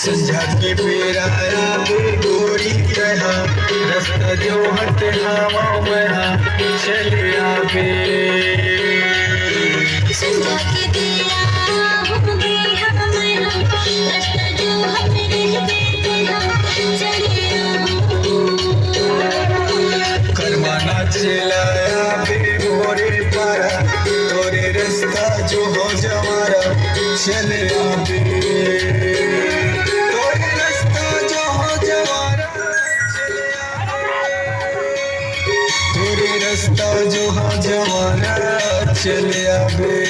संझा के बेरा आवे गोरी कहा रास्ता जो हट हवा में चले आवे संझा के बेरा आवे हमें रास्ता जो हट चले करमाना चलाया बे मोरे पारा तोरे रास्ता जो हो जमारा चले आवे तोरे रास्ता जो हो जमारा चले आवे तोरे रास्ता जो हो जमारा चले आवे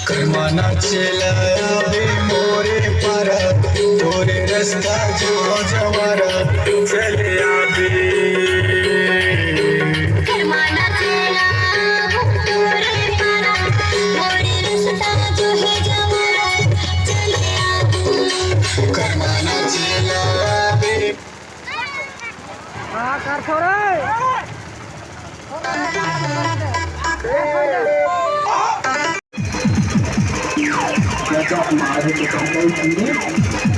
करमाना चलाया बे मोरे पारा तोरे रास्ता जो जमारा चले आवे करमाना चला तोरे पारा मोरे रास्ता जो है जमारा चले आवे करमाना चलाया बे कर छोड़े That's all I'm out of the